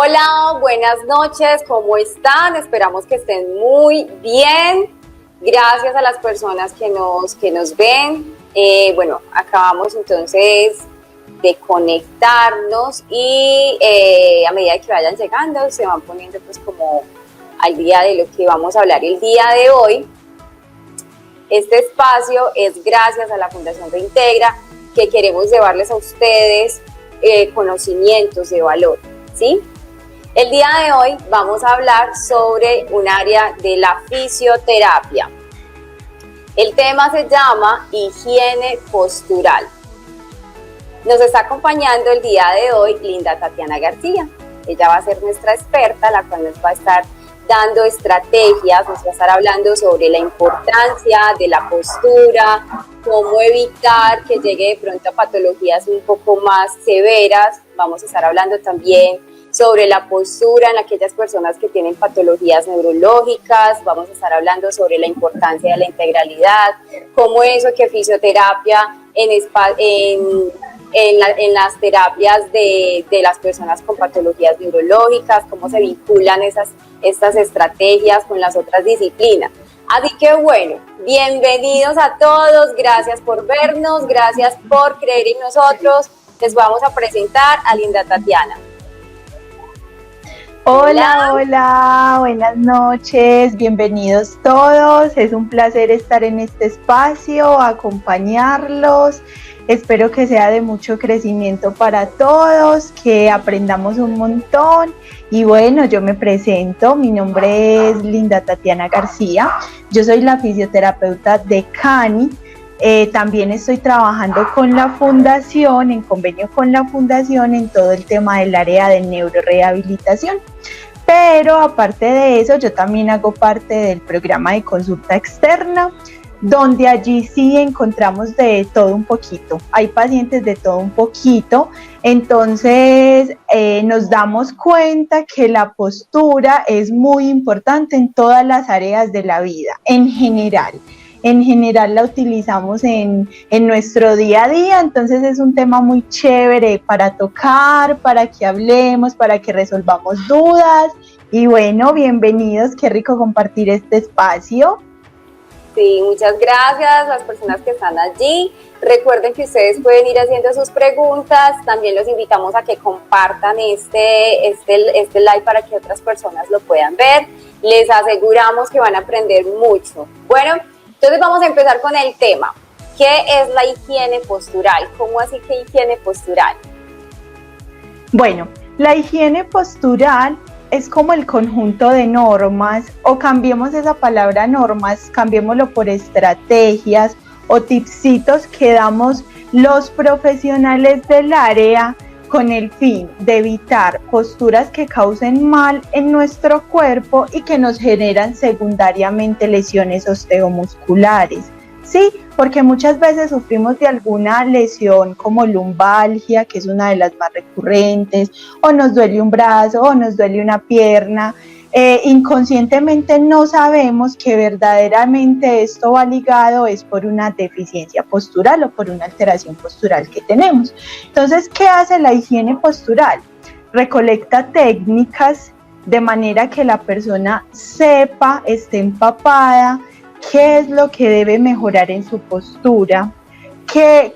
Hola, buenas noches, ¿cómo están? Esperamos que estén muy bien. Gracias a las personas que nos ven. Acabamos entonces de conectarnos y a medida que vayan llegando se van poniendo pues como al día de lo que vamos a hablar el día de hoy. Este espacio es gracias a la Fundación Reintegra, que queremos llevarles a ustedes conocimientos de valor, ¿sí? El día de hoy vamos a hablar sobre un área de la fisioterapia. El tema se llama higiene postural. Nos está acompañando el día de hoy Linda Tatiana García. Ella va a ser nuestra experta, la cual nos va a estar dando estrategias, nos va a estar hablando sobre la importancia de la postura, cómo evitar que llegue de pronto a patologías un poco más severas. Vamos a estar hablando también sobre la postura en aquellas personas que tienen patologías neurológicas. Vamos a estar hablando sobre la importancia de la integralidad, cómo eso que fisioterapia en las terapias de las personas con patologías neurológicas, cómo se vinculan estas estrategias con las otras disciplinas. Así que bueno, bienvenidos a todos, gracias por vernos, gracias por creer en nosotros. Les vamos a presentar a Linda Tatiana. Hola, buenas noches, bienvenidos todos, es un placer estar en este espacio, acompañarlos, espero que sea de mucho crecimiento para todos, que aprendamos un montón. Y bueno, yo me presento, mi nombre es Linda Tatiana García, yo soy la fisioterapeuta de CANI. También estoy trabajando con la fundación, en convenio con la fundación, en todo el tema del área de neurorehabilitación. Pero aparte de eso, yo también hago parte del programa de consulta externa, donde allí sí encontramos de todo un poquito. Hay pacientes de todo un poquito, entonces nos damos cuenta que la postura es muy importante en todas las áreas de la vida, en general. En general la utilizamos en nuestro día a día, entonces es un tema muy chévere para tocar, para que hablemos, para que resolvamos dudas. Y bueno, bienvenidos, qué rico compartir este espacio. Sí, muchas gracias a las personas que están allí. Recuerden que ustedes pueden ir haciendo sus preguntas. También los invitamos a que compartan este live para que otras personas lo puedan ver. Les aseguramos que van a aprender mucho. Bueno, entonces vamos a empezar con el tema. ¿Qué es la higiene postural? ¿Cómo así que higiene postural? Bueno, la higiene postural es como el conjunto de normas, o cambiemos esa palabra normas, cambiémoslo por estrategias o tipsitos que damos los profesionales del área con el fin de evitar posturas que causen mal en nuestro cuerpo y que nos generan secundariamente lesiones osteomusculares. Sí, porque muchas veces sufrimos de alguna lesión como lumbalgia, que es una de las más recurrentes, o nos duele un brazo, o nos duele una pierna. Inconscientemente no sabemos que verdaderamente esto va ligado es por una deficiencia postural o por una alteración postural que tenemos. Entonces, ¿qué hace la higiene postural? Recolecta técnicas de manera que la persona sepa, esté empapada, qué es lo que debe mejorar en su postura, qué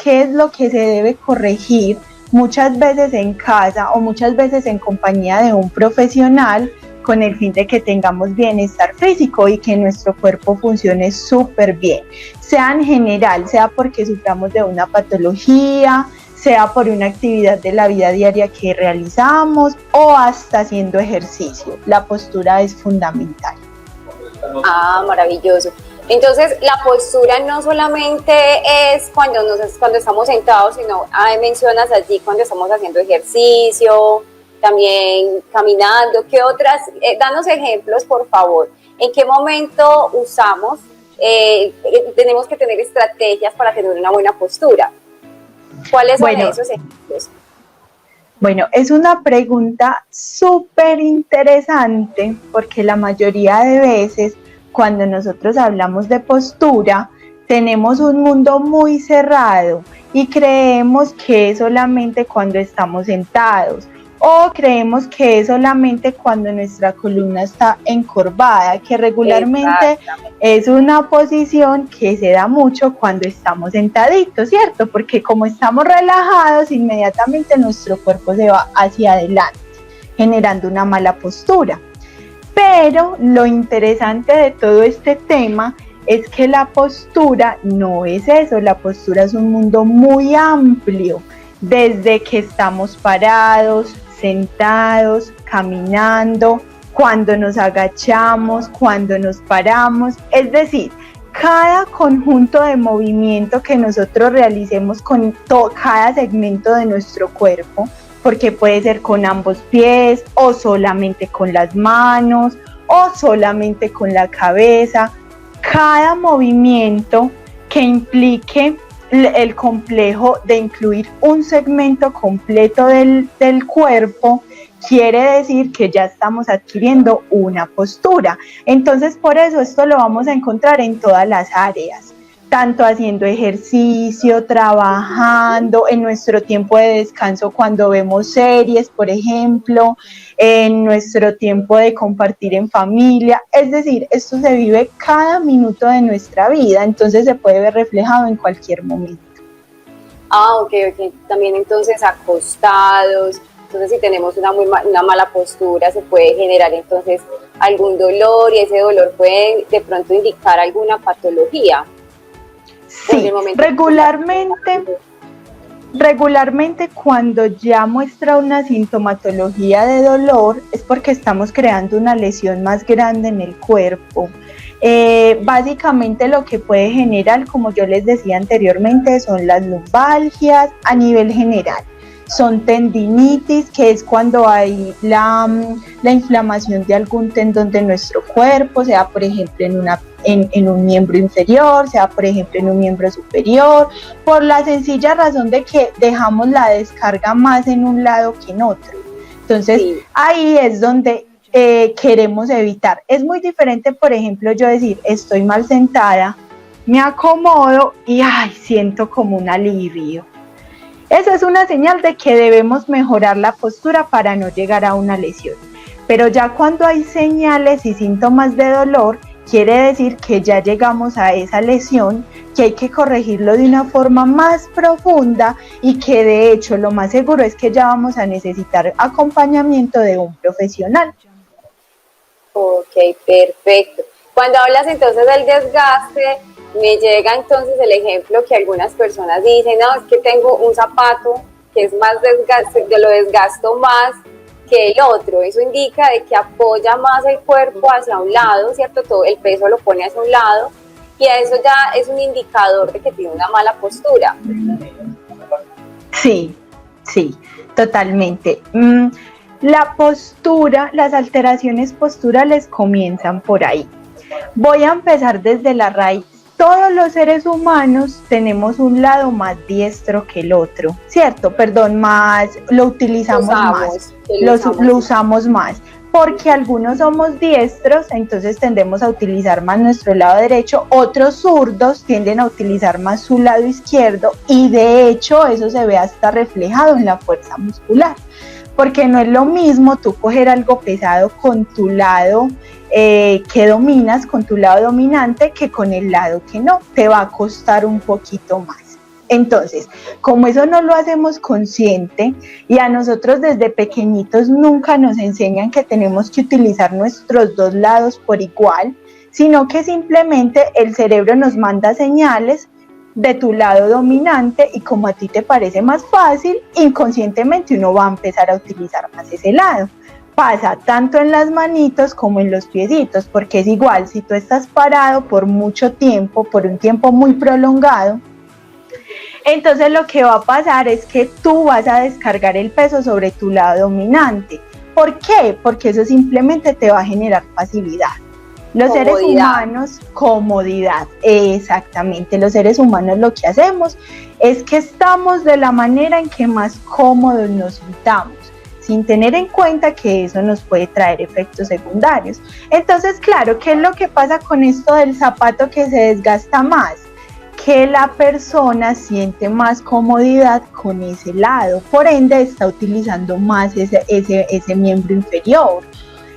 es lo que se debe corregir, muchas veces en casa o muchas veces en compañía de un profesional, con el fin de que tengamos bienestar físico y que nuestro cuerpo funcione súper bien, sea en general, sea porque suframos de una patología, sea por una actividad de la vida diaria que realizamos o hasta haciendo ejercicio. La postura es fundamental. Ah, maravilloso. Entonces, la postura no solamente es cuando estamos sentados, sino mencionas allí cuando estamos haciendo ejercicio, también caminando. ¿Qué otras? Danos ejemplos, por favor. ¿En qué momento usamos? Tenemos que tener estrategias para tener una buena postura. ¿Cuáles son esos ejemplos? Bueno, es una pregunta súper interesante porque la mayoría de veces cuando nosotros hablamos de postura tenemos un mundo muy cerrado y creemos que es solamente cuando estamos sentados o creemos que es solamente cuando nuestra columna está encorvada, que regularmente es una posición que se da mucho cuando estamos sentaditos, ¿cierto? Porque como estamos relajados, inmediatamente nuestro cuerpo se va hacia adelante, generando una mala postura. Pero lo interesante de todo este tema es que la postura no es eso, la postura es un mundo muy amplio, desde que estamos parados, sentados, caminando, cuando nos agachamos, cuando nos paramos, es decir, cada conjunto de movimiento que nosotros realicemos con cada segmento de nuestro cuerpo, porque puede ser con ambos pies o solamente con las manos o solamente con la cabeza, cada movimiento que implique el complejo de incluir un segmento completo del cuerpo quiere decir que ya estamos adquiriendo una postura. Entonces, por eso esto lo vamos a encontrar en todas las áreas, tanto haciendo ejercicio, trabajando, en nuestro tiempo de descanso cuando vemos series, por ejemplo, en nuestro tiempo de compartir en familia. Es decir, esto se vive cada minuto de nuestra vida, entonces se puede ver reflejado en cualquier momento. Ok. También entonces acostados. Entonces, si tenemos una mala postura, se puede generar entonces algún dolor, y ese dolor puede de pronto indicar alguna patología. Sí, regularmente cuando ya muestra una sintomatología de dolor es porque estamos creando una lesión más grande en el cuerpo. Básicamente lo que puede generar, como yo les decía anteriormente, son las lumbalgias a nivel general. Son tendinitis, que es cuando hay la inflamación de algún tendón de nuestro cuerpo, sea por ejemplo en un miembro inferior, sea por ejemplo en un miembro superior, por la sencilla razón de que dejamos la descarga más en un lado que en otro. Entonces ahí es donde queremos evitar. Es muy diferente, por ejemplo, yo decir, estoy mal sentada, me acomodo y siento como un alivio. Esa es una señal de que debemos mejorar la postura para no llegar a una lesión. Pero ya cuando hay señales y síntomas de dolor, quiere decir que ya llegamos a esa lesión, que hay que corregirlo de una forma más profunda y que de hecho lo más seguro es que ya vamos a necesitar acompañamiento de un profesional. Ok, perfecto. Cuando hablas entonces del desgaste, me llega entonces el ejemplo que algunas personas dicen, no, es que tengo un zapato que es más desgaste, yo lo desgasto más que el otro. Eso indica de que apoya más el cuerpo hacia un lado, ¿cierto? Todo el peso lo pone hacia un lado, y eso ya es un indicador de que tiene una mala postura. Sí, totalmente. La postura, las alteraciones posturales comienzan por ahí. Voy a empezar desde la raíz. Todos los seres humanos tenemos un lado más diestro que el otro, ¿cierto? Lo utilizamos más, lo usamos más, porque algunos somos diestros, entonces tendemos a utilizar más nuestro lado derecho, otros zurdos tienden a utilizar más su lado izquierdo, y de hecho eso se ve hasta reflejado en la fuerza muscular, porque no es lo mismo tú coger algo pesado con tu lado que dominas, con tu lado dominante, que con el lado que no, te va a costar un poquito más. Entonces, como eso no lo hacemos consciente, y a nosotros desde pequeñitos nunca nos enseñan que tenemos que utilizar nuestros dos lados por igual, sino que simplemente el cerebro nos manda señales de tu lado dominante, y como a ti te parece más fácil, inconscientemente uno va a empezar a utilizar más ese lado. Pasa tanto en las manitos como en los piecitos, porque es igual, si tú estás parado por mucho tiempo, por un tiempo muy prolongado, entonces lo que va a pasar es que tú vas a descargar el peso sobre tu lado dominante. ¿Por qué? Porque eso simplemente te va a generar facilidad. Los seres humanos, comodidad, exactamente. Los seres humanos lo que hacemos es que estamos de la manera en que más cómodos nos sintamos, sin tener en cuenta que eso nos puede traer efectos secundarios. Entonces, claro, ¿qué es lo que pasa con esto del zapato que se desgasta más? que la persona siente más comodidad con ese lado, por ende está utilizando más ese miembro inferior.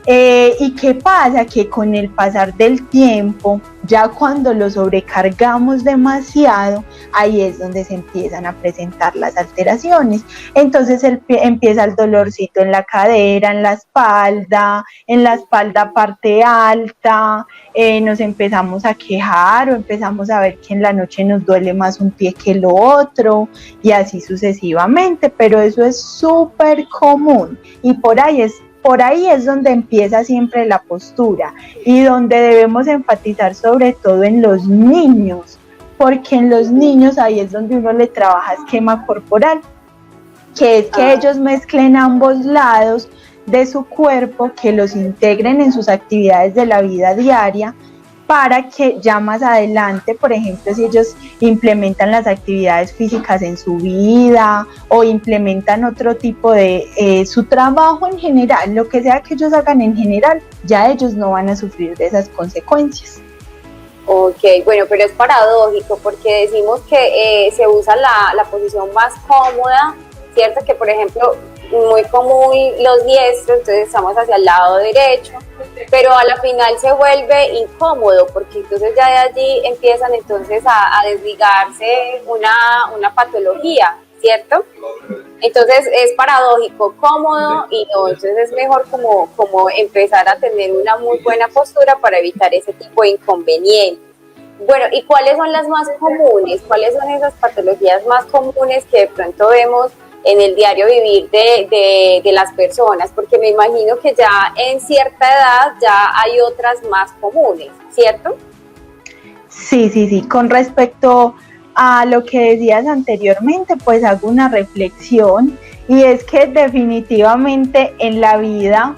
¿Y qué pasa? Que con el pasar del tiempo, ya cuando lo sobrecargamos demasiado, ahí es donde se empiezan a presentar las alteraciones. Entonces empieza el dolorcito en la cadera, en la espalda parte alta, nos empezamos a quejar o empezamos a ver que en la noche nos duele más un pie que el otro y así sucesivamente, pero eso es súper común y por ahí es donde empieza siempre la postura y donde debemos enfatizar sobre todo en los niños, porque en los niños ahí es donde uno le trabaja esquema corporal, que es que ellos mezclen ambos lados de su cuerpo, que los integren en sus actividades de la vida diaria, para que ya más adelante, por ejemplo, si ellos implementan las actividades físicas en su vida o implementan otro tipo de su trabajo en general, lo que sea que ellos hagan en general, ya ellos no van a sufrir de esas consecuencias. Ok, bueno, pero es paradójico porque decimos que se usa la posición más cómoda, ¿cierto? Que por ejemplo, muy común los diestros, entonces estamos hacia el lado derecho, pero a la final se vuelve incómodo porque entonces ya de allí empiezan entonces a desligarse una patología, ¿cierto? Entonces es paradójico, cómodo y no, entonces es mejor como empezar a tener una muy buena postura para evitar ese tipo de inconvenientes. Bueno, ¿y cuáles son las más comunes? ¿Cuáles son esas patologías más comunes que de pronto vemos en el diario vivir de las personas? Porque me imagino que ya en cierta edad ya hay otras más comunes, ¿cierto? Sí. Con respecto a lo que decías anteriormente, pues hago una reflexión y es que definitivamente en la vida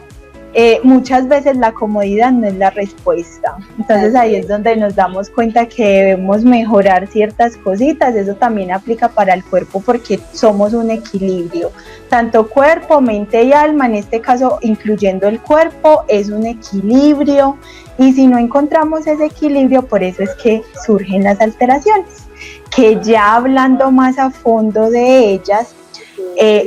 muchas veces la comodidad no es la respuesta. Entonces ahí es donde nos damos cuenta que debemos mejorar ciertas cositas. Eso también aplica para el cuerpo porque somos un equilibrio, tanto cuerpo, mente y alma, en este caso incluyendo el cuerpo, es un equilibrio y si no encontramos ese equilibrio, por eso es que surgen las alteraciones, que ya hablando más a fondo de ellas,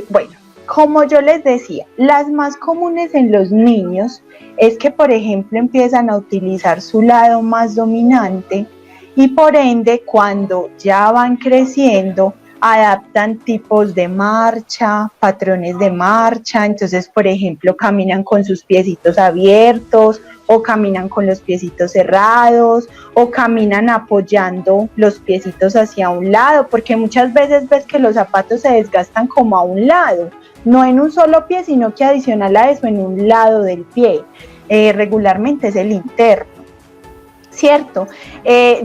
bueno, como yo les decía, las más comunes en los niños es que, por ejemplo, empiezan a utilizar su lado más dominante y por ende, cuando ya van creciendo, adaptan tipos de marcha, patrones de marcha. Entonces, por ejemplo, caminan con sus piecitos abiertos o caminan con los piecitos cerrados o caminan apoyando los piecitos hacia un lado, porque muchas veces ves que los zapatos se desgastan como a un lado, no en un solo pie, sino que adicional a eso en un lado del pie, regularmente es el interno, ¿cierto?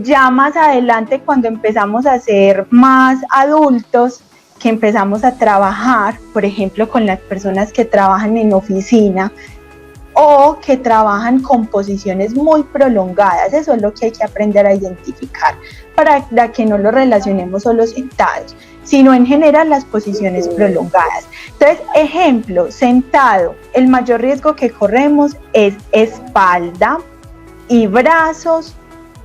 Ya más adelante cuando empezamos a ser más adultos, que empezamos a trabajar, por ejemplo, con las personas que trabajan en oficina o que trabajan con posiciones muy prolongadas, eso es lo que hay que aprender a identificar para que no lo relacionemos solo sentados, sino en general las posiciones prolongadas. Entonces, ejemplo, sentado, el mayor riesgo que corremos es espalda y brazos,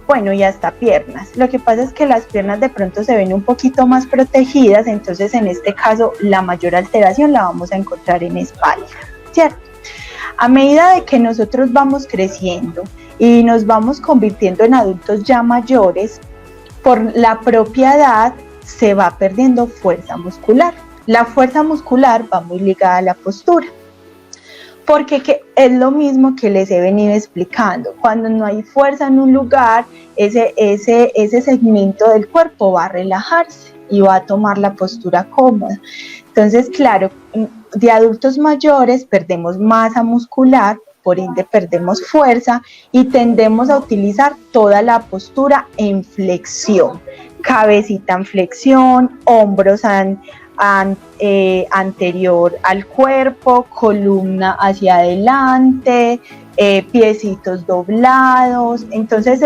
bueno, y hasta piernas. Lo que pasa es que las piernas de pronto se ven un poquito más protegidas, entonces en este caso la mayor alteración la vamos a encontrar en espalda, ¿cierto? A medida de que nosotros vamos creciendo y nos vamos convirtiendo en adultos ya mayores, por la propia edad se va perdiendo fuerza muscular. La fuerza muscular va muy ligada a la postura, porque es lo mismo que les he venido explicando. Cuando no hay fuerza en un lugar, ese segmento del cuerpo va a relajarse y va a tomar la postura cómoda. Entonces, claro, de adultos mayores perdemos masa muscular, por ende perdemos fuerza y tendemos a utilizar toda la postura en flexión, cabecita en flexión, hombros anterior al cuerpo, columna hacia adelante, piecitos doblados. Entonces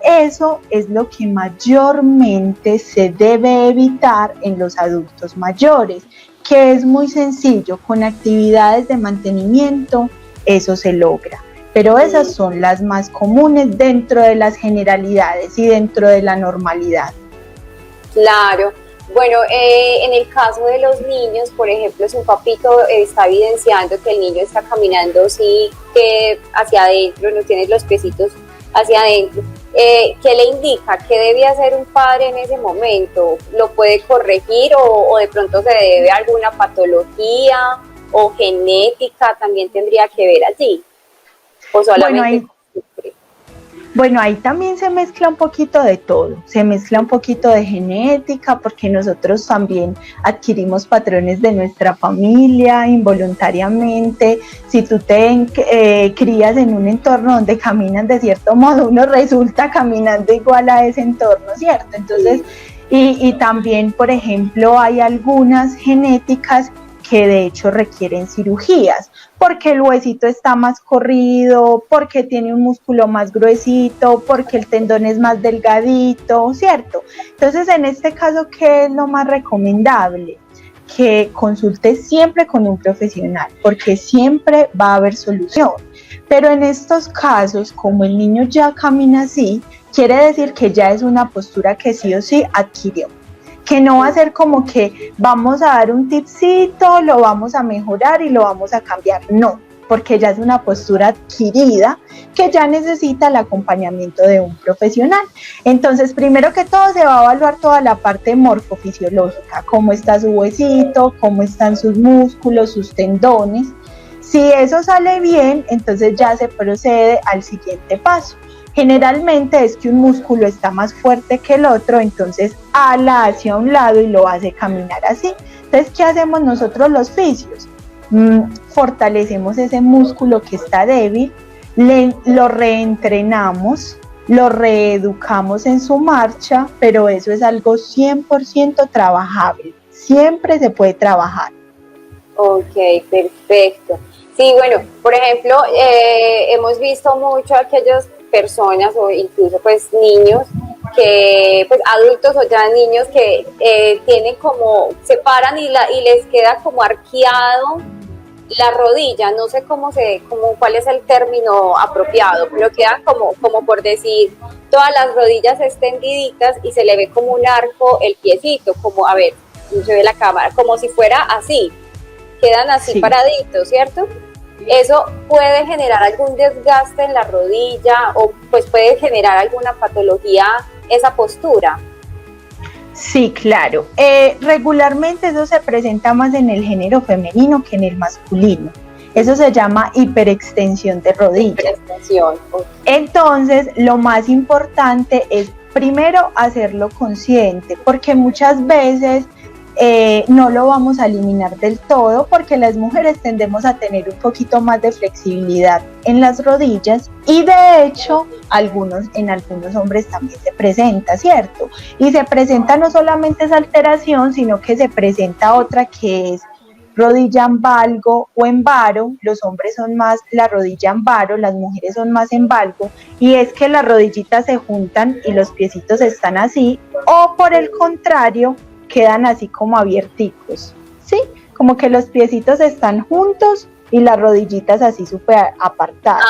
eso es lo que mayormente se debe evitar en los adultos mayores, que es muy sencillo, con actividades de mantenimiento eso se logra, pero esas son las más comunes dentro de las generalidades y dentro de la normalidad. Claro. Bueno, en el caso de los niños, por ejemplo, si un papito está evidenciando que el niño está caminando sí que hacia adentro, no tiene los piecitos hacia adentro, ¿qué le indica? ¿Qué debe hacer un padre en ese momento? ¿Lo puede corregir o de pronto se debe a alguna patología o genética? También tendría que ver allí. ¿O solamente? Bueno, ahí también se mezcla un poquito de todo, se mezcla un poquito de genética, porque nosotros también adquirimos patrones de nuestra familia involuntariamente. Si tú te crías en un entorno donde caminan de cierto modo, uno resulta caminando igual a ese entorno, ¿cierto? Entonces, y también, por ejemplo, hay algunas genéticas que de hecho requieren cirugías, porque el huesito está más corrido, porque tiene un músculo más gruesito, porque el tendón es más delgadito, ¿cierto? Entonces, en este caso, ¿qué es lo más recomendable? Que consultes siempre con un profesional, porque siempre va a haber solución. Pero en estos casos, como el niño ya camina así, quiere decir que ya es una postura que sí o sí adquirió. Que no va a ser como que vamos a dar un tipcito, lo vamos a mejorar y lo vamos a cambiar, no, porque ya es una postura adquirida que ya necesita el acompañamiento de un profesional. Entonces, primero que todo se va a evaluar toda la parte morfofisiológica, cómo está su huesito, cómo están sus músculos, sus tendones. Si eso sale bien, entonces ya se procede al siguiente paso. Generalmente es que un músculo está más fuerte que el otro, entonces ala hacia un lado y lo hace caminar así. Entonces, ¿qué hacemos nosotros los fisios? Fortalecemos ese músculo que está débil, lo reentrenamos, lo reeducamos en su marcha, pero eso es algo 100% trabajable, siempre se puede trabajar. Ok, perfecto. Sí, bueno, por ejemplo, hemos visto mucho aquellas personas o incluso pues niños que, pues adultos o ya niños que tienen como, se paran y les queda como arqueado la rodilla, no sé cuál es el término apropiado, pero quedan como por decir, todas las rodillas extendiditas y se le ve como un arco el piecito, como, a ver, se ve la cámara, como si fuera así, quedan así, sí, paraditos, ¿cierto? Eso puede generar algún desgaste en la rodilla o pues puede generar alguna patología esa postura. Sí, claro. Regularmente eso se presenta más en el género femenino que en el masculino. Eso se llama hiperextensión de rodillas. Hiperextensión. Okay. Entonces, lo más importante es primero hacerlo consciente, porque muchas veces no lo vamos a eliminar del todo, porque las mujeres tendemos a tener un poquito más de flexibilidad en las rodillas y de hecho en algunos hombres también se presenta, ¿cierto? Y se presenta no solamente esa alteración, sino que se presenta otra que es rodilla en valgo o en varo. Los hombres son más la rodilla en varo, las mujeres son más en valgo, y es que las rodillitas se juntan y los piecitos están así, o por el contrario, quedan así como abierticos, ¿sí? Como que los piecitos están juntos y las rodillitas así súper apartadas.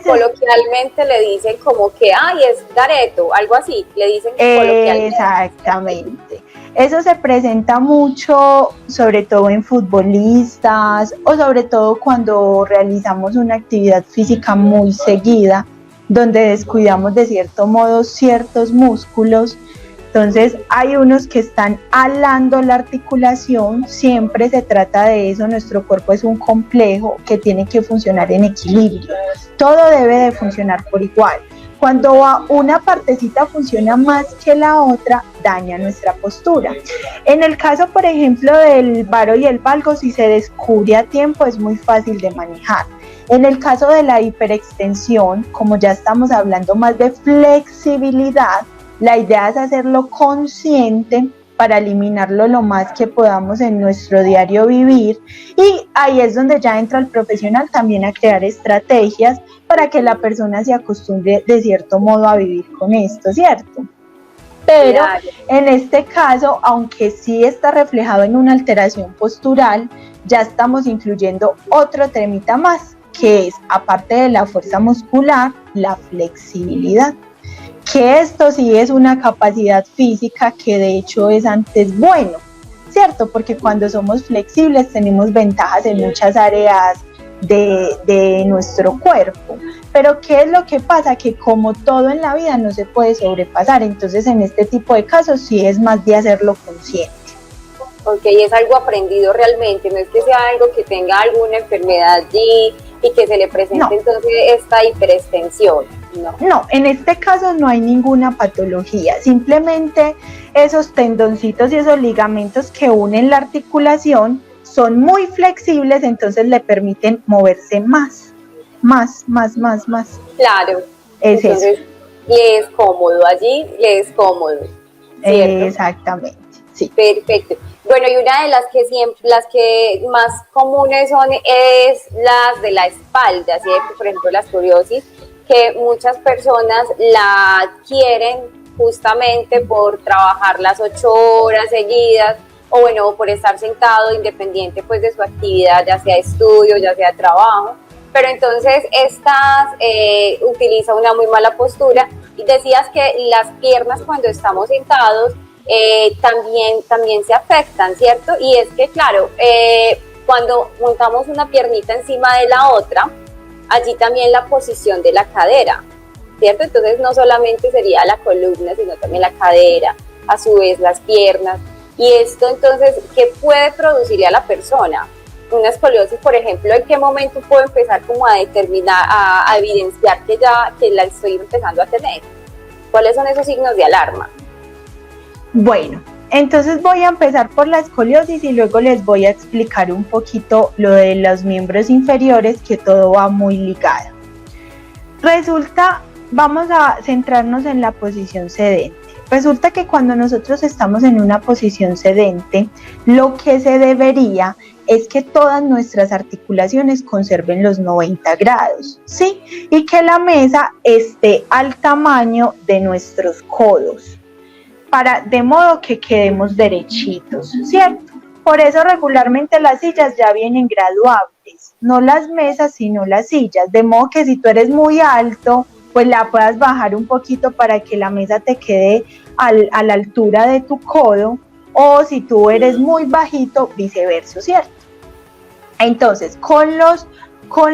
Coloquialmente le dicen como que, ay, es dareto, algo así, le dicen coloquialmente. Exactamente. Eso se presenta mucho, sobre todo en futbolistas o sobre todo cuando realizamos una actividad física muy seguida, donde descuidamos de cierto modo ciertos músculos. Entonces hay unos que están alando la articulación, siempre se trata de eso, nuestro cuerpo es un complejo que tiene que funcionar en equilibrio, todo debe de funcionar por igual. Cuando una partecita funciona más que la otra, daña nuestra postura. En el caso, por ejemplo, del varo y el valgo, si se descubre a tiempo es muy fácil de manejar. En el caso de la hiperextensión, como ya estamos hablando más de flexibilidad, la idea es hacerlo consciente para eliminarlo lo más que podamos en nuestro diario vivir, y ahí es donde ya entra el profesional también a crear estrategias para que la persona se acostumbre de cierto modo a vivir con esto, ¿cierto? Pero en este caso, aunque sí está reflejado en una alteración postural, ya estamos incluyendo otro temita más, que es, aparte de la fuerza muscular, la flexibilidad, que esto sí es una capacidad física que de hecho es antes bueno, ¿cierto? Porque cuando somos flexibles tenemos ventajas en muchas áreas de nuestro cuerpo. Pero ¿qué es lo que pasa? Que como todo en la vida no se puede sobrepasar, entonces en este tipo de casos sí es más de hacerlo consciente. Ok, es algo aprendido realmente, no es que sea algo que tenga alguna enfermedad allí y que se le presente entonces esta hiperextensión. No, en este caso no hay ninguna patología, simplemente esos tendoncitos y esos ligamentos que unen la articulación son muy flexibles, entonces le permiten moverse más. Claro, es entonces eso. Le es cómodo allí, le es cómodo, ¿cierto? Exactamente, sí. Perfecto. Bueno, y una de las que más comunes son es las de la espalda, ¿cierto? Por ejemplo, la escoliosis, que muchas personas la adquieren justamente por trabajar las 8 horas seguidas, o bueno, por estar sentado independiente pues de su actividad, ya sea estudio, ya sea trabajo. Pero entonces utiliza una muy mala postura, y decías que las piernas cuando estamos sentados también se afectan, ¿cierto? Y es que, claro, cuando montamos una piernita encima de la otra, allí también la posición de la cadera, ¿cierto? Entonces no solamente sería la columna, sino también la cadera, a su vez las piernas. Y esto entonces, ¿qué puede producirle a la persona? Una escoliosis, por ejemplo, ¿en qué momento puedo empezar como a determinar, a evidenciar que la estoy empezando a tener? ¿Cuáles son esos signos de alarma? Bueno, entonces voy a empezar por la escoliosis y luego les voy a explicar un poquito lo de los miembros inferiores, que todo va muy ligado. Resulta, vamos a centrarnos en la posición sedente. Resulta que cuando nosotros estamos en una posición sedente, lo que se debería es que todas nuestras articulaciones conserven los 90 grados, ¿sí? Y que la mesa esté al tamaño de nuestros codos, de modo que quedemos derechitos, ¿cierto? Por eso regularmente las sillas ya vienen graduables, no las mesas sino las sillas, de modo que si tú eres muy alto, pues la puedas bajar un poquito para que la mesa te quede a la altura de tu codo, o si tú eres muy bajito, viceversa, ¿cierto? Entonces, con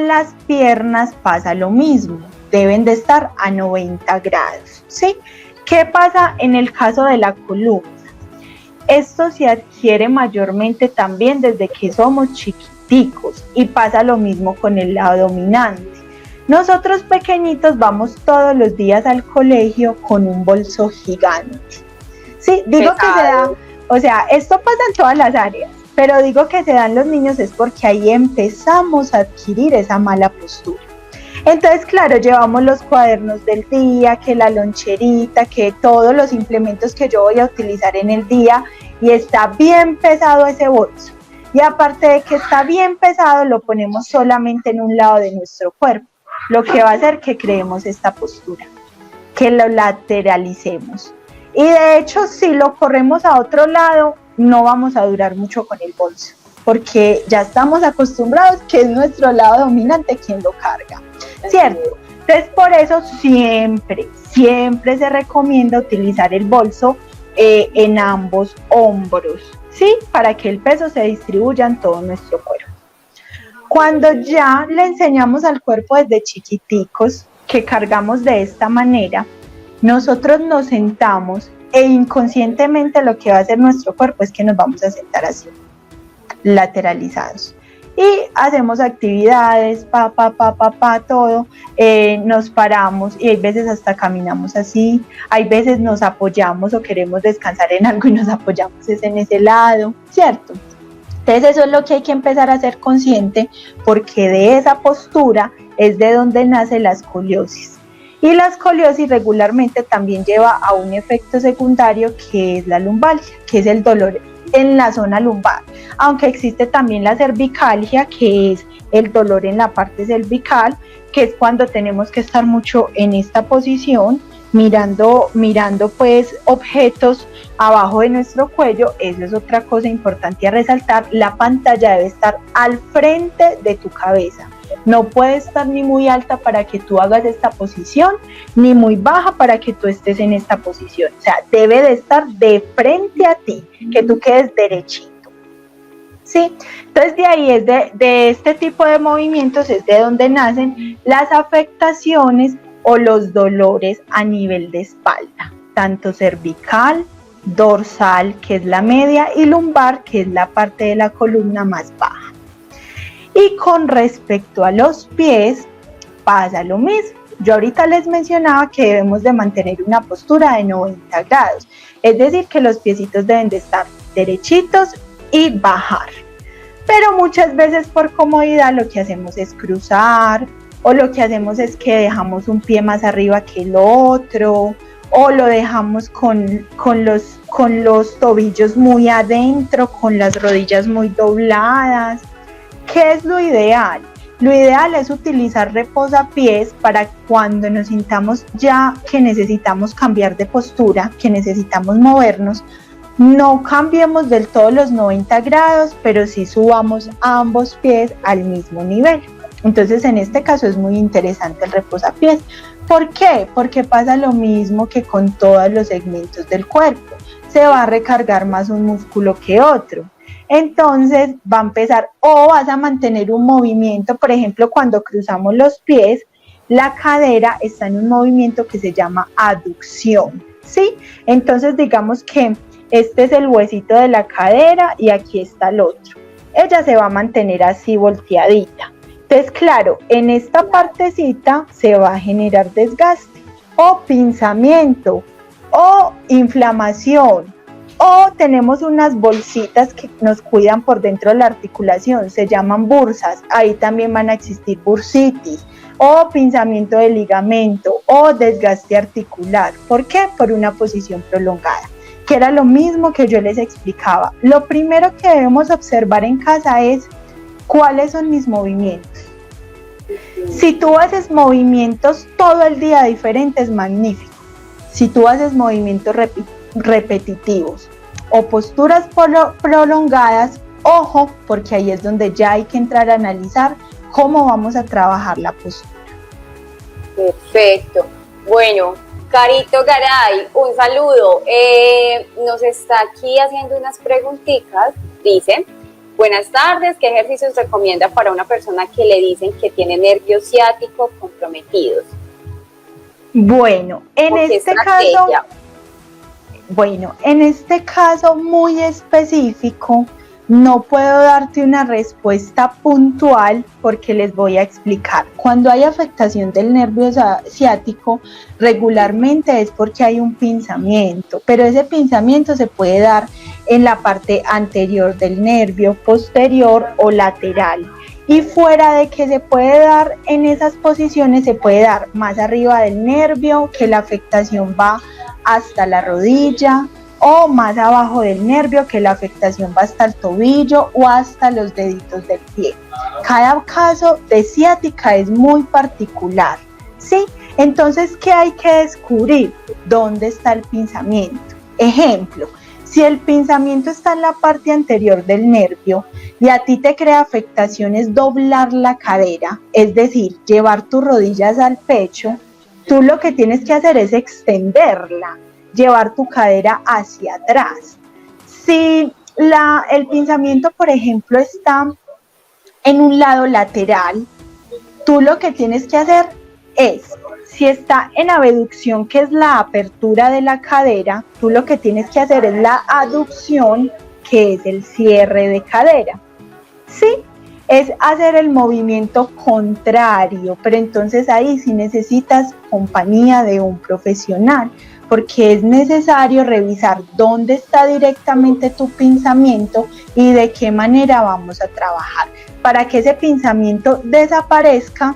las piernas pasa lo mismo, deben de estar a 90 grados, ¿sí? ¿Qué pasa en el caso de la columna? Esto se adquiere mayormente también desde que somos chiquiticos, y pasa lo mismo con el lado dominante. Nosotros pequeñitos vamos todos los días al colegio con un bolso gigante. Sí, digo que se da, o sea, esto pasa en todas las áreas, pero digo que se dan los niños es porque ahí empezamos a adquirir esa mala postura. Entonces, claro, llevamos los cuadernos del día, que la loncherita, que todos los implementos que yo voy a utilizar en el día, y está bien pesado ese bolso. Y aparte de que está bien pesado, lo ponemos solamente en un lado de nuestro cuerpo, lo que va a hacer que creemos esta postura, que lo lateralicemos. Y de hecho, si lo corremos a otro lado, no vamos a durar mucho con el bolso, porque ya estamos acostumbrados que es nuestro lado dominante quien lo carga, ¿cierto? Entonces, por eso siempre se recomienda utilizar el bolso en ambos hombros, ¿sí? Para que el peso se distribuya en todo nuestro cuerpo. Cuando ya le enseñamos al cuerpo desde chiquiticos que cargamos de esta manera, nosotros nos sentamos e inconscientemente lo que va a hacer nuestro cuerpo es que nos vamos a sentar así, lateralizados. Y hacemos actividades, todo, nos paramos y hay veces hasta caminamos así, hay veces nos apoyamos o queremos descansar en algo y nos apoyamos en ese lado, ¿cierto? Entonces eso es lo que hay que empezar a ser consciente, porque de esa postura es de donde nace la escoliosis. Y la escoliosis regularmente también lleva a un efecto secundario, que es la lumbalgia, que es el dolor en la zona lumbar, aunque existe también la cervicalgia, que es el dolor en la parte cervical, que es cuando tenemos que estar mucho en esta posición mirando pues objetos abajo de nuestro cuello. Eso es otra cosa importante a resaltar. La pantalla debe estar al frente de tu cabeza. No puede estar ni muy alta para que tú hagas esta posición, ni muy baja para que tú estés en esta posición. O sea, debe de estar de frente a ti, que tú quedes derechito. ¿Sí? Entonces de ahí es de este tipo de movimientos es de donde nacen las afectaciones o los dolores a nivel de espalda, tanto cervical, dorsal, que es la media, y lumbar, que es la parte de la columna más baja. Y con respecto a los pies, pasa lo mismo. Yo ahorita les mencionaba que debemos de mantener una postura de 90 grados, es decir, que los piecitos deben de estar derechitos y bajar. Pero muchas veces por comodidad lo que hacemos es cruzar, o lo que hacemos es que dejamos un pie más arriba que el otro, o lo dejamos con los tobillos muy adentro, con las rodillas muy dobladas. ¿Qué es lo ideal? Lo ideal es utilizar reposapiés para cuando nos sintamos ya que necesitamos cambiar de postura, que necesitamos movernos, no cambiemos del todo los 90 grados, pero sí subamos ambos pies al mismo nivel. Entonces en este caso es muy interesante el reposapiés. ¿Por qué? Porque pasa lo mismo que con todos los segmentos del cuerpo. Se va a recargar más un músculo que otro. Entonces va a empezar, o vas a mantener un movimiento, por ejemplo, cuando cruzamos los pies, la cadera está en un movimiento que se llama aducción, ¿sí? Entonces digamos que este es el huesito de la cadera y aquí está el otro. Ella se va a mantener así volteadita. Entonces, claro, en esta partecita se va a generar desgaste, o pinzamiento, o inflamación, o tenemos unas bolsitas que nos cuidan por dentro de la articulación, se llaman bursas, ahí también van a existir bursitis, o pinzamiento de ligamento, o desgaste articular. ¿Por qué? Por una posición prolongada, que era lo mismo que yo les explicaba. Lo primero que debemos observar en casa es cuáles son mis movimientos. Si tú haces movimientos todo el día diferentes, magnífico. Si tú haces movimientos repetitivos o posturas prolongadas, ojo, porque ahí es donde ya hay que entrar a analizar cómo vamos a trabajar la postura. Perfecto. Bueno, Carito Garay, un saludo. Nos está aquí haciendo unas preguntitas. Dice: buenas tardes, ¿qué ejercicios recomienda para una persona que le dicen que tiene nervio ciático comprometidos? Bueno, en este caso muy específico, no puedo darte una respuesta puntual porque les voy a explicar. Cuando hay afectación del nervio ciático, regularmente es porque hay un pinzamiento, pero ese pinzamiento se puede dar en la parte anterior del nervio, posterior o lateral. Y fuera de que se puede dar en esas posiciones, se puede dar más arriba del nervio, que la afectación va hasta la rodilla, o más abajo del nervio, que la afectación va hasta el tobillo o hasta los deditos del pie. Cada caso de ciática es muy particular, ¿sí? Entonces, ¿qué hay que descubrir? ¿Dónde está el pinzamiento? Ejemplo, si el pinzamiento está en la parte anterior del nervio y a ti te crea afectaciones doblar la cadera, es decir, llevar tus rodillas al pecho, tú lo que tienes que hacer es extenderla, llevar tu cadera hacia atrás. Si el pinzamiento, por ejemplo, está en un lado lateral, tú lo que tienes que hacer es, si está en abducción, que es la apertura de la cadera, tú lo que tienes que hacer es la aducción, que es el cierre de cadera. ¿Sí? Es hacer el movimiento contrario, pero entonces ahí sí necesitas compañía de un profesional, porque es necesario revisar dónde está directamente tu pinzamiento y de qué manera vamos a trabajar. Para que ese pinzamiento desaparezca,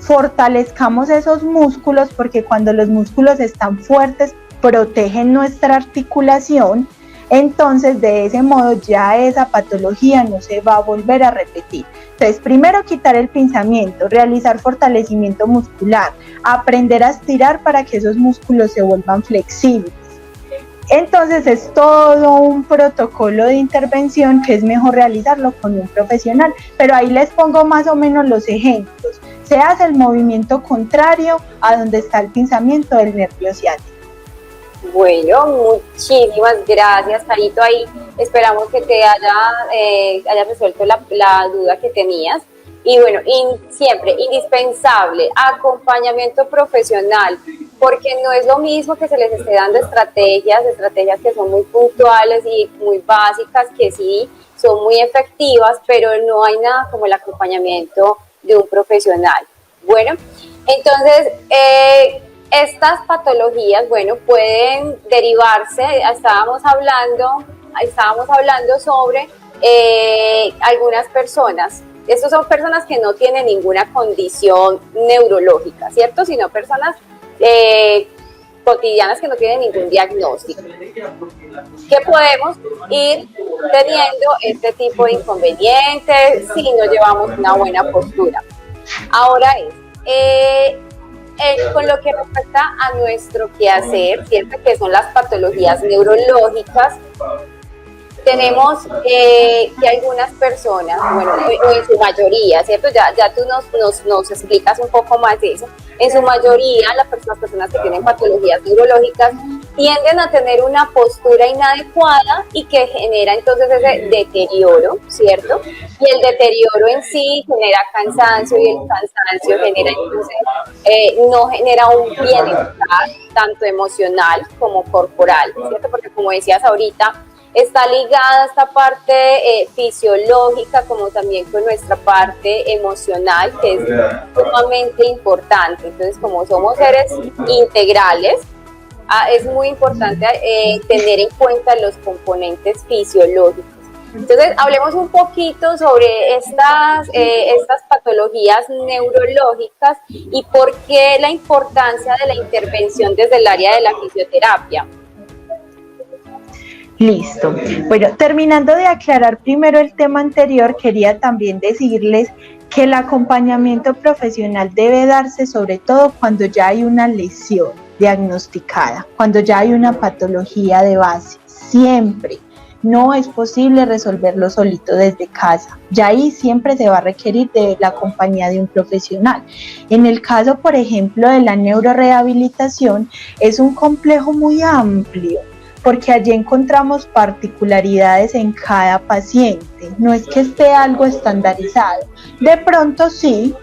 fortalezcamos esos músculos, porque cuando los músculos están fuertes, protegen nuestra articulación. Entonces, de ese modo, ya esa patología no se va a volver a repetir. Entonces, primero quitar el pinzamiento, realizar fortalecimiento muscular, aprender a estirar para que esos músculos se vuelvan flexibles. Entonces es todo un protocolo de intervención que es mejor realizarlo con un profesional, pero ahí les pongo más o menos los ejemplos. Se hace el movimiento contrario a donde está el pinzamiento del nervio ciático. Bueno, muchísimas gracias, Carito. Ahí esperamos que te haya resuelto la duda que tenías. Y bueno, siempre indispensable, acompañamiento profesional, porque no es lo mismo que se les esté dando estrategias que son muy puntuales y muy básicas, que sí son muy efectivas, pero no hay nada como el acompañamiento de un profesional. Bueno, entonces, estas patologías, bueno, pueden derivarse, estábamos hablando sobre algunas personas. Estas son personas que no tienen ninguna condición neurológica, ¿cierto? Sino personas cotidianas que no tienen ningún diagnóstico. Que podemos ir teniendo este tipo de inconvenientes si no llevamos una buena postura. Ahora con lo que respecta a nuestro quehacer, ¿cierto? Que son las patologías neurológicas, tenemos que algunas personas, bueno, o en su mayoría, ¿cierto? Ya tú nos explicas un poco más de eso. En su mayoría, las personas que tienen patologías neurológicas tienden a tener una postura inadecuada y que genera entonces ese deterioro, ¿cierto? Y el deterioro en sí genera cansancio y el cansancio genera entonces, no genera un bienestar tanto emocional como corporal, ¿cierto? Porque como decías ahorita, está ligada esta parte fisiológica como también con nuestra parte emocional, que es sumamente importante. Entonces, como somos seres integrales, es muy importante tener en cuenta los componentes fisiológicos. Entonces, hablemos un poquito sobre estas patologías neurológicas y por qué la importancia de la intervención desde el área de la fisioterapia. Listo. Bueno, terminando de aclarar primero el tema anterior, quería también decirles que el acompañamiento profesional debe darse sobre todo cuando ya hay una lesión diagnosticada, cuando ya hay una patología de base. Siempre. No es posible resolverlo solito desde casa. Ya ahí siempre se va a requerir de la compañía de un profesional. En el caso, por ejemplo, de la neurorehabilitación, es un complejo muy amplio, porque allí encontramos particularidades en cada paciente. No es que esté algo estandarizado. De pronto sí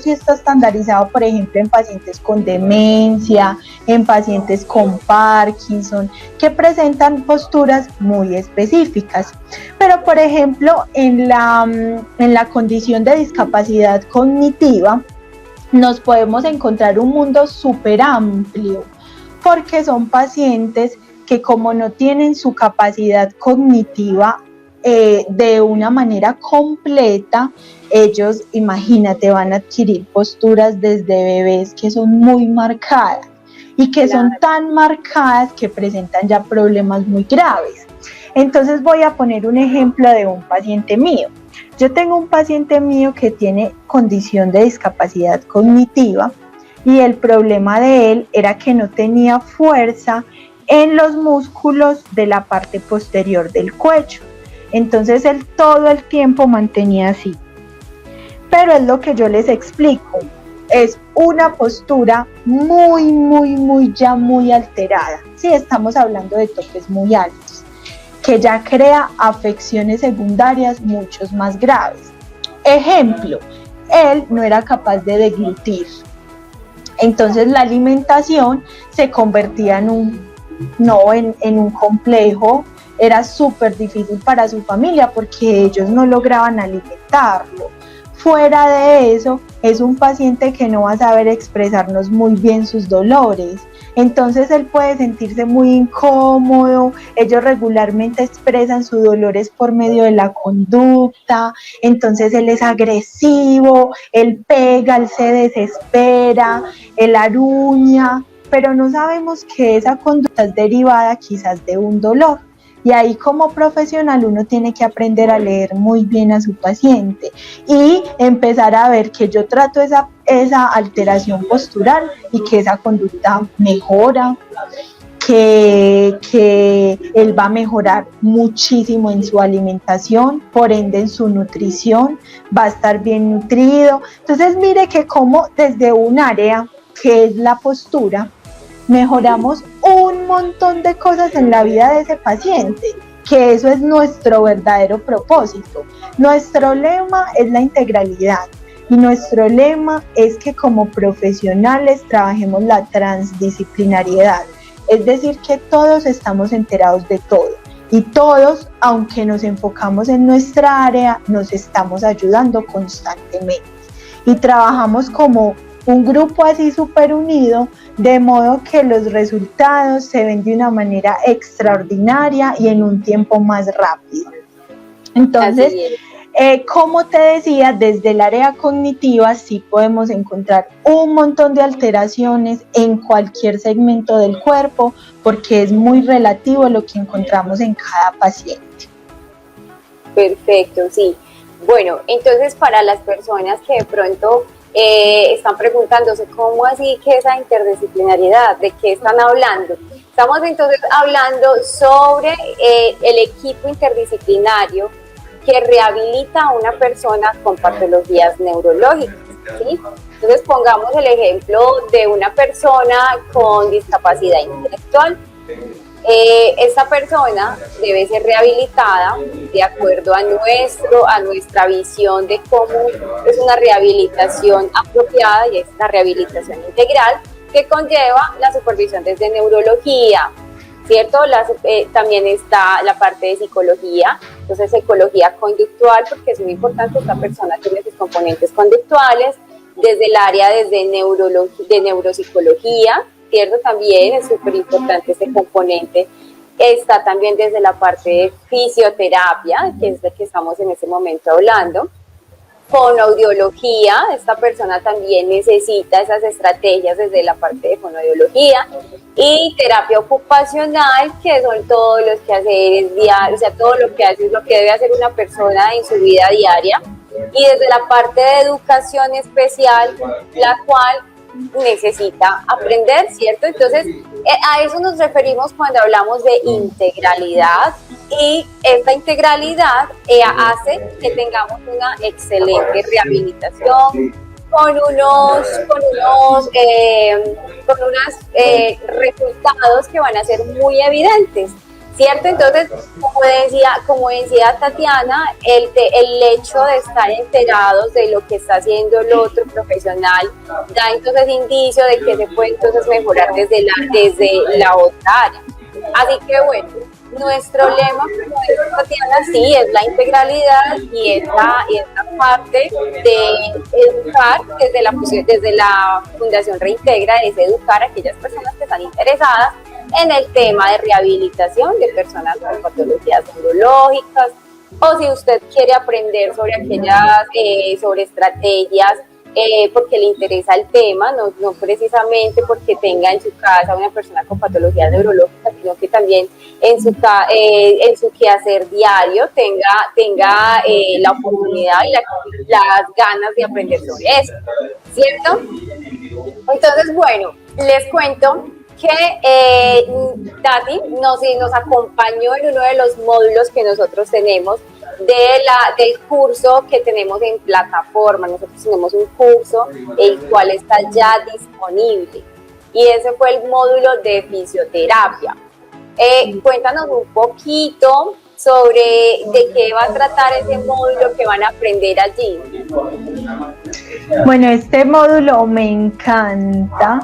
está estandarizado, por ejemplo, en pacientes con demencia, en pacientes con Parkinson, que presentan posturas muy específicas. Pero, por ejemplo, en la condición de discapacidad cognitiva, nos podemos encontrar un mundo súper amplio, porque son pacientes que como no tienen su capacidad cognitiva de una manera completa, ellos, imagínate, van a adquirir posturas desde bebés que son muy marcadas y que son tan marcadas que presentan ya problemas muy graves. Entonces voy a poner un ejemplo de un paciente mío. Yo tengo un paciente mío que tiene condición de discapacidad cognitiva y el problema de él era que no tenía fuerza en los músculos de la parte posterior del cuello. Entonces él todo el tiempo mantenía así. Pero es lo que yo les explico. Es una postura muy alterada. Sí, estamos hablando de topes muy altos, que ya crea afecciones secundarias muchos más graves. Ejemplo, él no era capaz de deglutir. Entonces la alimentación se convertía en un complejo, era súper difícil para su familia porque ellos no lograban alimentarlo. Fuera de eso, es un paciente que no va a saber expresarnos muy bien sus dolores. Entonces él puede sentirse muy incómodo, ellos regularmente expresan sus dolores por medio de la conducta, entonces él es agresivo, él pega, él se desespera, él aruña, pero no sabemos que esa conducta es derivada quizás de un dolor. Y ahí como profesional uno tiene que aprender a leer muy bien a su paciente y empezar a ver que yo trato esa alteración postural y que esa conducta mejora, que él va a mejorar muchísimo en su alimentación, por ende en su nutrición, va a estar bien nutrido. Entonces mire que como desde un área que es la postura, mejoramos un montón de cosas en la vida de ese paciente, que eso es nuestro verdadero propósito. Nuestro lema es la integralidad y nuestro lema es que como profesionales trabajemos la transdisciplinariedad, es decir, que todos estamos enterados de todo y todos, aunque nos enfocamos en nuestra área, nos estamos ayudando constantemente y trabajamos como un grupo así súper unido, de modo que los resultados se ven de una manera extraordinaria y en un tiempo más rápido. Entonces, como te decía, desde el área cognitiva sí podemos encontrar un montón de alteraciones en cualquier segmento del cuerpo, porque es muy relativo lo que encontramos en cada paciente. Perfecto, sí. Bueno, entonces para las personas que de pronto están preguntándose cómo así que esa interdisciplinariedad, ¿de qué están hablando? Estamos entonces hablando sobre el equipo interdisciplinario que rehabilita a una persona con patologías neurológicas, ¿sí? Entonces pongamos el ejemplo de una persona con discapacidad intelectual. Esta persona debe ser rehabilitada de acuerdo a nuestra visión de cómo es una rehabilitación apropiada, y es la rehabilitación integral que conlleva la supervisión desde neurología, ¿cierto? También está la parte de psicología, entonces psicología conductual, porque es muy importante, esta persona tiene sus componentes conductuales, desde el área de neuropsicología, ¿cierto? También es súper importante ese componente. Está también desde la parte de fisioterapia, que es de que estamos en este momento hablando. Fonoaudiología, esta persona también necesita esas estrategias desde la parte de fonoaudiología. Y terapia ocupacional, que son todos los quehaceres diarios, o sea, todo lo que hace es lo que debe hacer una persona en su vida diaria. Y desde la parte de educación especial, la cual necesita aprender, ¿cierto? Entonces, a eso nos referimos cuando hablamos de integralidad, y esta integralidad hace que tengamos una excelente rehabilitación con unos resultados que van a ser muy evidentes, ¿cierto? Entonces, como decía Tatiana, el hecho de estar enterados de lo que está haciendo el otro profesional da entonces indicio de que se puede entonces mejorar desde la otra área. Así que bueno, nuestro lema, como dice Tatiana, sí, es la integralidad y esta parte de educar desde la Fundación Reintegra, es educar a aquellas personas que están interesadas en el tema de rehabilitación de personas con patologías neurológicas, o si usted quiere aprender sobre estrategias porque le interesa el tema, no precisamente porque tenga en su casa una persona con patologías neurológicas, sino que también en su quehacer diario tenga la oportunidad y las ganas de aprender sobre eso, ¿cierto? Entonces, bueno, les cuento que Tati nos acompañó en uno de los módulos que nosotros tenemos del curso que tenemos en plataforma. Nosotros tenemos un curso el cual está ya disponible, y ese fue el módulo de fisioterapia. Cuéntanos un poquito sobre de qué va a tratar ese módulo que van a aprender allí. Bueno, este módulo me encanta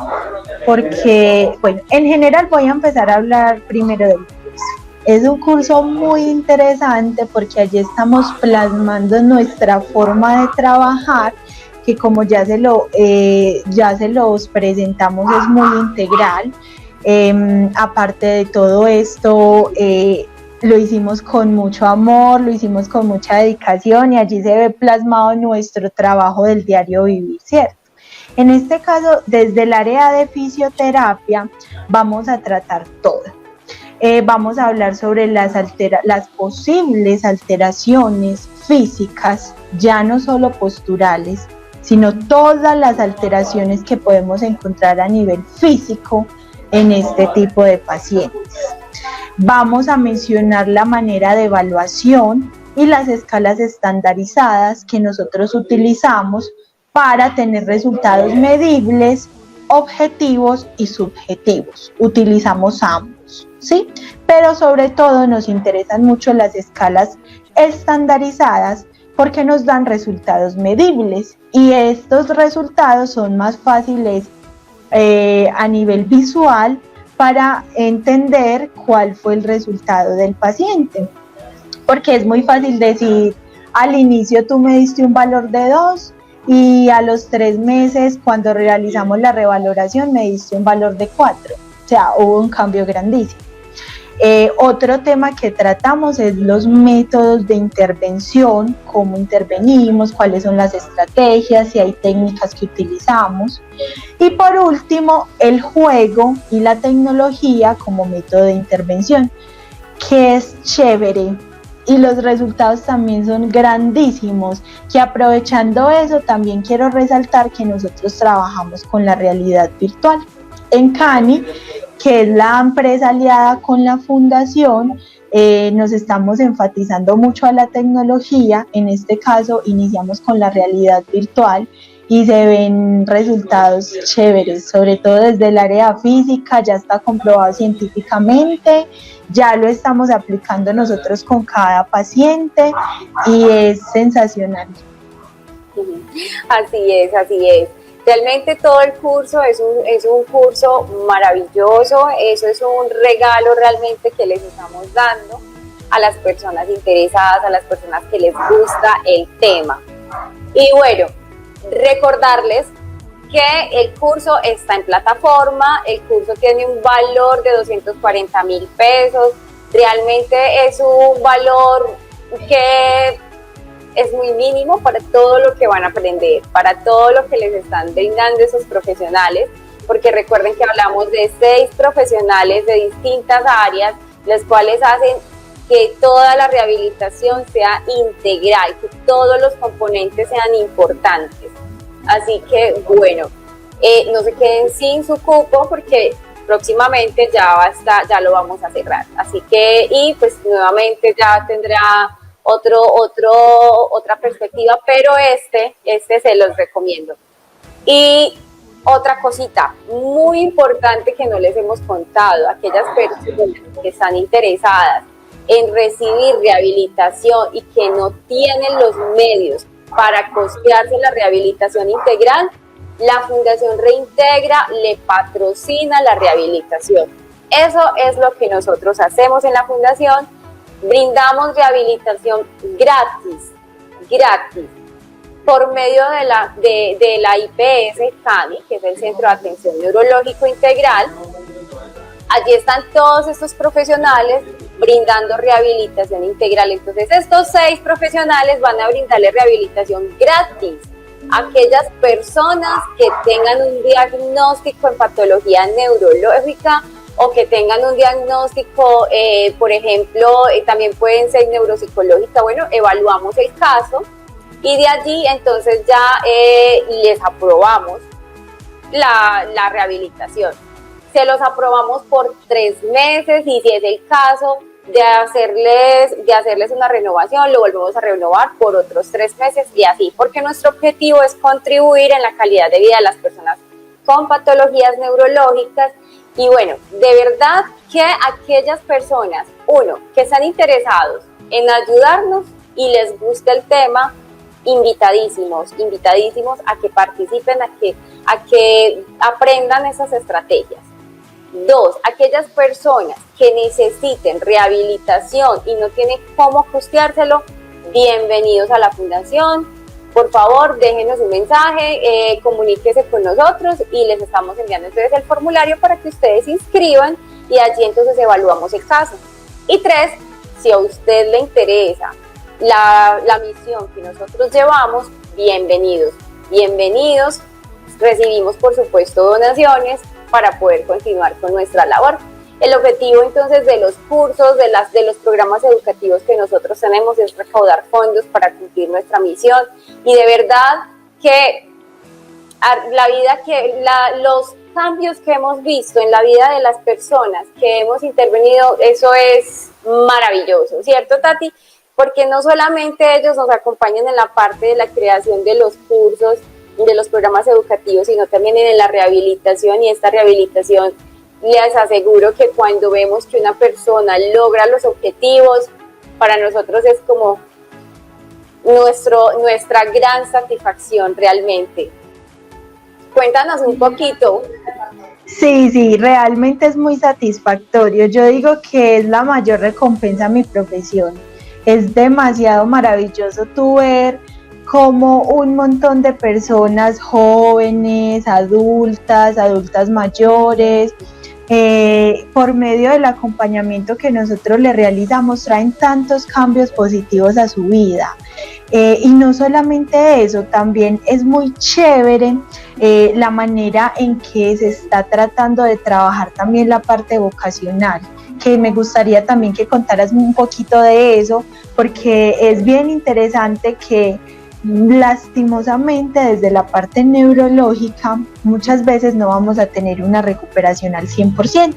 porque, bueno, en general voy a empezar a hablar primero del curso. Es un curso muy interesante porque allí estamos plasmando nuestra forma de trabajar, que como ya se los presentamos, es muy integral. Aparte de todo esto, lo hicimos con mucho amor, lo hicimos con mucha dedicación, y allí se ve plasmado nuestro trabajo del diario vivir, ¿cierto? En este caso, desde el área de fisioterapia, vamos a tratar todo. Vamos a hablar sobre las posibles alteraciones físicas, ya no solo posturales, sino todas las alteraciones que podemos encontrar a nivel físico en este tipo de pacientes. Vamos a mencionar la manera de evaluación y las escalas estandarizadas que nosotros utilizamos para tener resultados medibles, objetivos y subjetivos. Utilizamos ambos, ¿sí? Pero sobre todo nos interesan mucho las escalas estandarizadas porque nos dan resultados medibles y estos resultados son más fáciles a nivel visual para entender cuál fue el resultado del paciente. Porque es muy fácil decir, al inicio tú me diste un valor de 2 y a los 3 meses cuando realizamos la revaloración me diste un valor de 4. O sea, hubo un cambio grandísimo. Otro tema que tratamos es los métodos de intervención, cómo intervenimos, cuáles son las estrategias, si hay técnicas que utilizamos. Y por último, el juego y la tecnología como método de intervención, que es chévere. Y los resultados también son grandísimos, que aprovechando eso también quiero resaltar que nosotros trabajamos con la realidad virtual. En CANI, que es la empresa aliada con la fundación, nos estamos enfatizando mucho a la tecnología. En este caso iniciamos con la realidad virtual y se ven resultados chéveres, sobre todo desde el área física, ya está comprobado científicamente, ya lo estamos aplicando nosotros con cada paciente y es sensacional. Así es, así es. Realmente todo el curso es un curso maravilloso, eso es un regalo realmente que les estamos dando a las personas interesadas, a las personas que les gusta el tema. Y bueno, recordarles que el curso está en plataforma, el curso tiene un valor de 240,000 pesos, realmente es un valor que es muy mínimo para todo lo que van a aprender, para todo lo que les están brindando esos profesionales, porque recuerden que hablamos de 6 profesionales de distintas áreas, los cuales hacen que toda la rehabilitación sea integral, que todos los componentes sean importantes. Así que, bueno, no se queden sin su cupo porque próximamente ya lo vamos a cerrar. Así que, y pues nuevamente ya tendrá otra perspectiva, pero este se los recomiendo. Y otra cosita muy importante que no les hemos contado, aquellas personas que están interesadas en recibir rehabilitación y que no tienen los medios para costearse la rehabilitación integral, la Fundación Reintegra le patrocina la rehabilitación. Eso es lo que nosotros hacemos en la Fundación. Brindamos rehabilitación gratis, por medio de la IPS CANI, que es el Centro de Atención Neurológico Integral. Allí están todos estos profesionales brindando rehabilitación integral. Entonces, estos 6 profesionales van a brindarle rehabilitación gratis a aquellas personas que tengan un diagnóstico en patología neurológica o que tengan un diagnóstico, por ejemplo, también pueden ser neuropsicológica. Bueno, evaluamos el caso y de allí entonces ya les aprobamos la rehabilitación. Se los aprobamos por 3 meses y si es el caso de hacerles una renovación, lo volvemos a renovar por otros 3 meses y así, porque nuestro objetivo es contribuir en la calidad de vida de las personas con patologías neurológicas. Y bueno, de verdad que aquellas personas, que están interesados en ayudarnos y les gusta el tema, invitadísimos a que participen, a que aprendan esas estrategias. 2, aquellas personas que necesiten rehabilitación y no tienen cómo costeárselo, bienvenidos a la Fundación. Por favor, déjenos un mensaje, comuníquese con nosotros y les estamos enviando entonces el formulario para que ustedes se inscriban y allí entonces evaluamos el caso. Y 3, si a usted le interesa la misión que nosotros llevamos, bienvenidos. Recibimos por supuesto donaciones para poder continuar con nuestra labor. El objetivo entonces de los cursos, de los programas educativos que nosotros tenemos es recaudar fondos para cumplir nuestra misión, y de verdad que la vida los cambios que hemos visto en la vida de las personas que hemos intervenido, eso es maravilloso, ¿cierto, Tati? Porque no solamente ellos nos acompañan en la parte de la creación de los cursos, de los programas educativos, sino también en la rehabilitación, y esta rehabilitación les aseguro que cuando vemos que una persona logra los objetivos, para nosotros es como nuestra gran satisfacción realmente. Cuéntanos un poquito. Sí, realmente es muy satisfactorio. Yo digo que es la mayor recompensa a mi profesión. Es demasiado maravilloso tú ver cómo un montón de personas jóvenes, adultas mayores, por medio del acompañamiento que nosotros le realizamos, traen tantos cambios positivos a su vida. Y no solamente eso, también es muy chévere la manera en que se está tratando de trabajar también la parte vocacional, que me gustaría también que contaras un poquito de eso, porque es bien interesante que lastimosamente desde la parte neurológica muchas veces no vamos a tener una recuperación al 100%,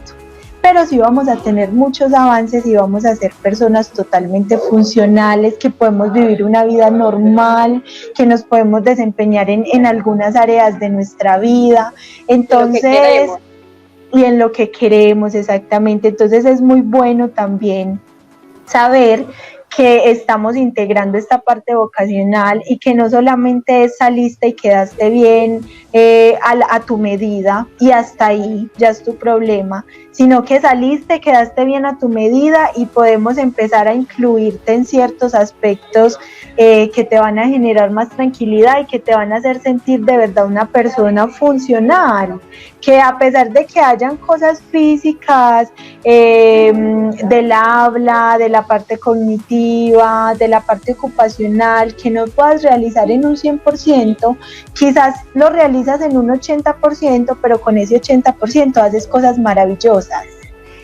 pero sí vamos a tener muchos avances y vamos a ser personas totalmente funcionales, que podemos vivir una vida normal, que nos podemos desempeñar en algunas áreas de nuestra vida, entonces, y en lo que queremos exactamente. Entonces es muy bueno también saber que estamos integrando esta parte vocacional y que no solamente es saliste y quedaste bien a tu medida y hasta ahí ya es tu problema, sino que saliste, quedaste bien a tu medida y podemos empezar a incluirte en ciertos aspectos que te van a generar más tranquilidad y que te van a hacer sentir de verdad una persona funcional, que a pesar de que hayan cosas físicas, del habla, de la parte cognitiva, de la parte ocupacional, que no puedas realizar en un 100%, quizás lo realizas en un 80%, pero con ese 80% haces cosas maravillosas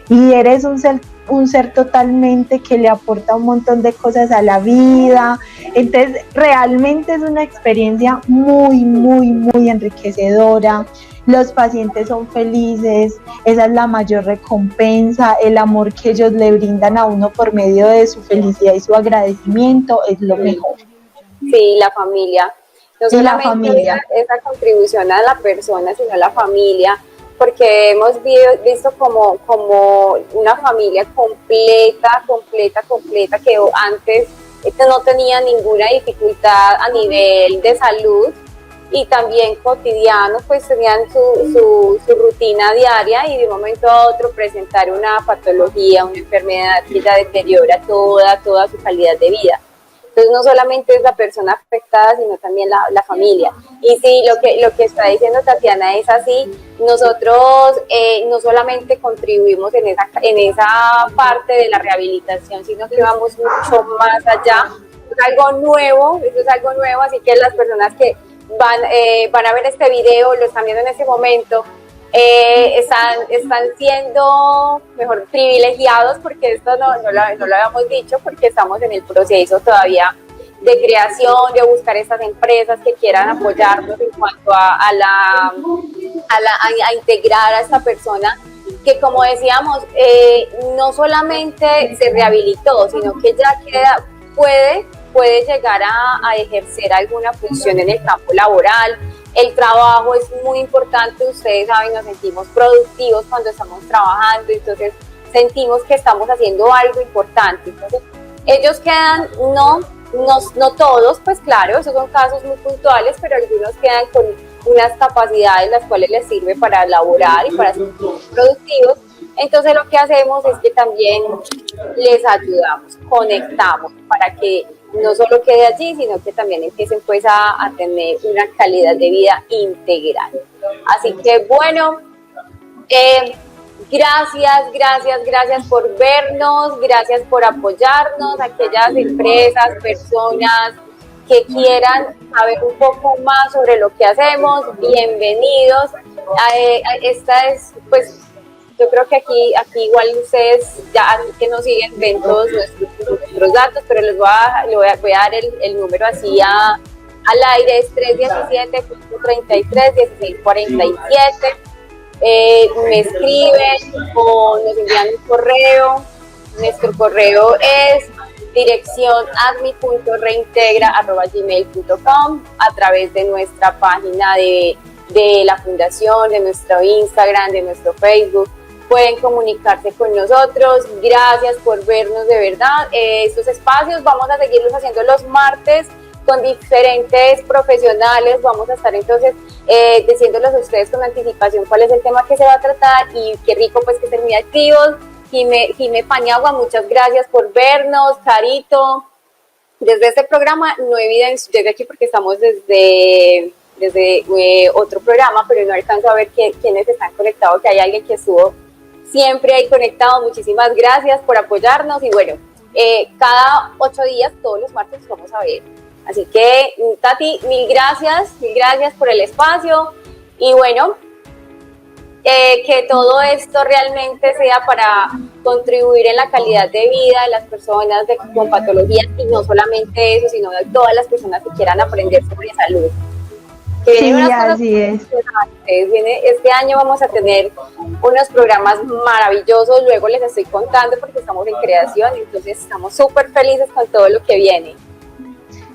y eres un ser totalmente que le aporta un montón de cosas a la vida. Entonces realmente es una experiencia muy, muy, muy enriquecedora. Los pacientes son felices, esa es la mayor recompensa, el amor que ellos le brindan a uno por medio de su felicidad y su agradecimiento es lo mejor. Sí, la familia, no solamente esa contribución a la persona, sino a la familia, porque hemos visto como una familia completa, que antes no tenía ninguna dificultad a nivel de salud, y también cotidiano, pues tenían su rutina diaria, y de un momento a otro presentar una patología, una enfermedad que ya deteriora toda su calidad de vida. Entonces no solamente es la persona afectada, sino también la familia. Y sí, lo que está diciendo Tatiana es así. Nosotros no solamente contribuimos en esa parte de la rehabilitación, sino que vamos mucho más allá. Eso es algo nuevo, así que las personas que van a ver este video, lo están viendo en este momento, están siendo mejor privilegiados, porque esto no lo habíamos dicho, porque estamos en el proceso todavía de creación, de buscar estas empresas que quieran apoyarnos en cuanto a integrar a esta persona, que como decíamos, no solamente se rehabilitó, sino que ya puede llegar a ejercer alguna función en el campo laboral. El trabajo es muy importante, ustedes saben, nos sentimos productivos cuando estamos trabajando, entonces sentimos que estamos haciendo algo importante. Entonces, ellos quedan, no todos, pues claro, esos son casos muy puntuales, pero algunos quedan con unas capacidades las cuales les sirve para laborar y para ser productivos. Entonces lo que hacemos es que también les ayudamos, conectamos para que no solo quede allí, sino que también empiecen pues a tener una calidad de vida integral. Así que bueno, gracias por vernos, gracias por apoyarnos, aquellas empresas, personas que quieran saber un poco más sobre lo que hacemos, bienvenidos. Esta es pues yo creo que aquí igual ustedes ya que nos siguen ven todos nuestros datos, pero les voy a dar el número así al aire, es 317-33-1647. Me escriben o nos envían un correo. Nuestro correo es dirección admi.reintegra@gmail.com, a través de nuestra página de la fundación, de nuestro Instagram, de nuestro Facebook. Pueden comunicarse con nosotros. Gracias por vernos, de verdad. Estos espacios vamos a seguirlos haciendo los martes con diferentes profesionales. Vamos a estar entonces diciéndoles a ustedes con anticipación cuál es el tema que se va a tratar, y qué rico pues que estén muy activos. Jime Paniagua, muchas gracias por vernos. Carito, desde este programa No Evidence, desde aquí porque estamos desde otro programa, pero no alcanzo a ver quiénes están conectados, que hay alguien que estuvo siempre ahí conectado. Muchísimas gracias por apoyarnos, y bueno, cada 8 días, todos los martes nos vamos a ver. Así que, Tati, mil gracias por el espacio, y bueno, que todo esto realmente sea para contribuir en la calidad de vida de las personas con patologías, y no solamente eso, sino de todas las personas que quieran aprender sobre salud. Sí, así es. Este año vamos a tener unos programas maravillosos, luego les estoy contando porque estamos en creación, entonces estamos súper felices con todo lo que viene.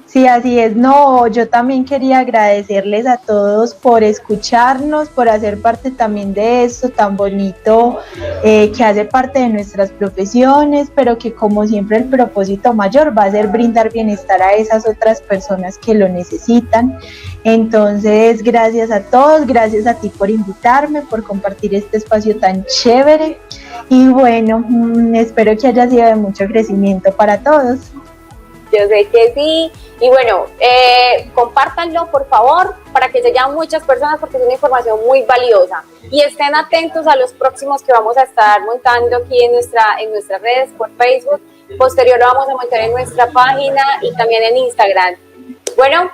Sí, así es. No, yo también quería agradecerles a todos por escucharnos, por hacer parte también de esto tan bonito que hace parte de nuestras profesiones, pero que como siempre el propósito mayor va a ser brindar bienestar a esas otras personas que lo necesitan. Entonces, gracias a todos, gracias a ti por invitarme, por compartir este espacio tan chévere, y bueno, espero que haya sido de mucho crecimiento para todos. Yo sé que sí, y bueno, compártanlo por favor para que lleguen muchas personas, porque es una información muy valiosa, y estén atentos a los próximos que vamos a estar montando aquí en nuestras redes por Facebook. Posterior lo vamos a montar en nuestra página y también en Instagram. Bueno,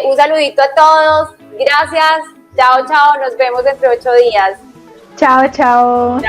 un saludito a todos, gracias, chao, nos vemos dentro de 8 días. Chao. Chao.